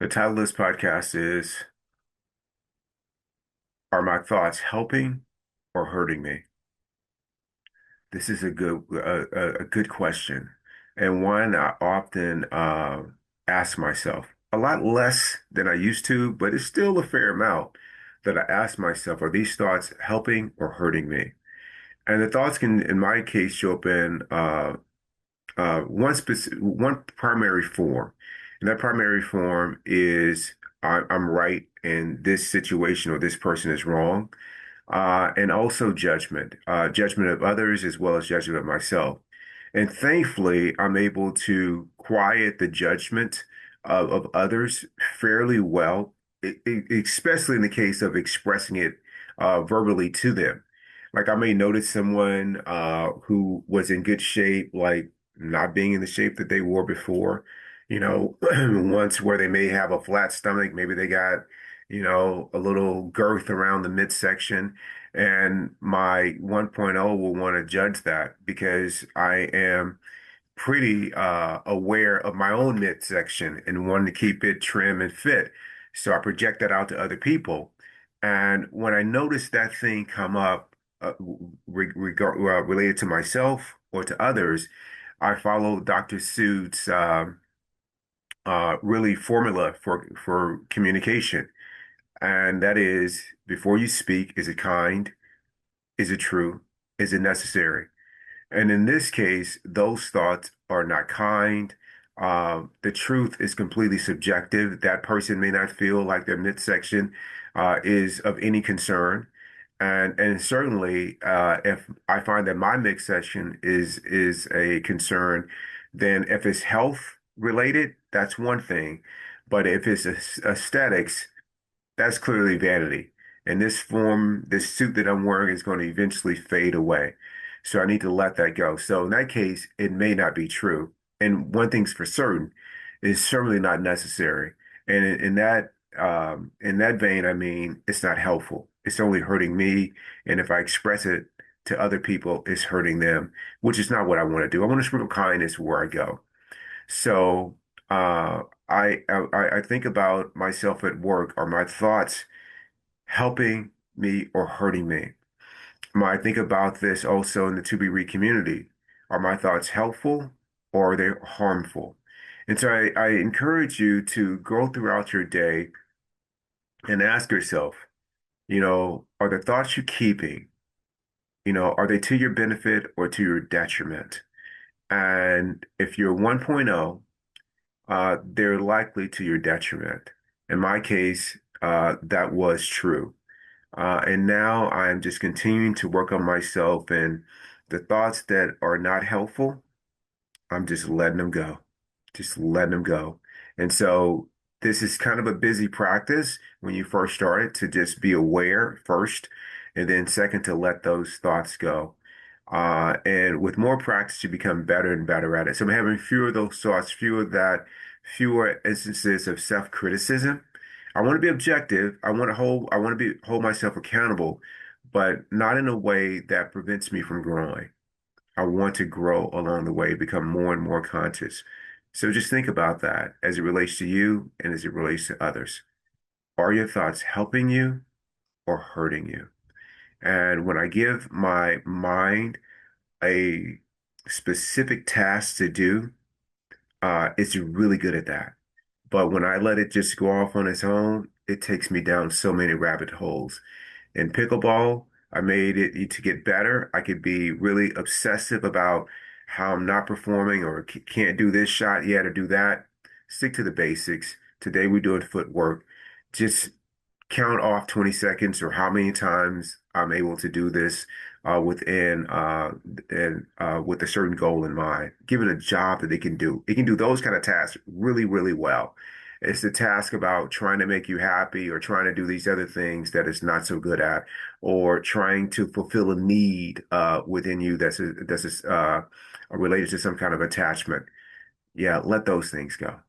The title of this podcast is Are My Thoughts Helping or Hurting Me? This is a good question, and one I often ask myself a lot less than I used to, but it's still a fair amount that I ask myself, are these thoughts helping or hurting me? And the thoughts can, in my case, show up in one primary form, and that primary form is I'm right and this situation or this person is wrong, and also judgment of others as well as judgment of myself. And thankfully, I'm able to quiet the judgment of others fairly well, especially in the case of expressing it verbally to them. Like I may notice someone who was in good shape, like not being in the shape that they were before, once where they may have a flat stomach, maybe they got, a little girth around the midsection. And my 1.0 will want to judge that because I am pretty aware of my own midsection and wanting to keep it trim and fit. So I project that out to other people. And when I notice that thing come up related to myself or to others, I follow Dr. Sood's really formula for communication. And that is before you speak, is it kind? Is it true? Is it necessary? And in this case, those thoughts are not kind. The truth is completely subjective. That person may not feel like their midsection is of any concern. And certainly, if I find that my midsection is a concern, then if it's health related, that's one thing. But if it's aesthetics, that's clearly vanity. And this suit that I'm wearing is going to eventually fade away. So I need to let that go. So in that case, it may not be true. And one thing's for certain, it's certainly not necessary. And in that vein, I mean, it's not helpful. It's only hurting me. And if I express it to other people, it's hurting them, which is not what I want to do. I want to sprinkle kindness where I go. So I think about myself at work. Are my thoughts helping me or hurting me? I think about this also in the ToBeRe community. Are my thoughts helpful or are they harmful? And so I encourage you to go throughout your day and ask yourself, are the thoughts you're keeping, are they to your benefit or to your detriment? And if you're 1.0, they're likely to your detriment. In my case, that was true. And now I'm just continuing to work on myself and the thoughts that are not helpful, I'm just letting them go, just letting them go. And so this is kind of a busy practice when you first start it to just be aware first, and then second to let those thoughts go. And with more practice, you become better and better at it. So I'm having fewer of those thoughts, fewer instances of self-criticism. I want to be objective. I want to hold myself accountable, but not in a way that prevents me from growing. I want to grow along the way, become more and more conscious. So just think about that as it relates to you and as it relates to others. Are your thoughts helping you or hurting you? And when I give my mind a specific task to do, it's really good at that. But when I let it just go off on its own, it takes me down so many rabbit holes. In pickleball, I made it to get better. I could be really obsessive about how I'm not performing or can't do this shot yet or do that. Stick to the basics. Today we're doing footwork. Just count off 20 seconds or how many times I'm able to do this within and with a certain goal in mind. Give it a job that it can do. It can do those kind of tasks really, really well. It's the task about trying to make you happy or trying to do these other things that it's not so good at, or trying to fulfill a need within you that's related to some kind of attachment. Yeah, let those things go.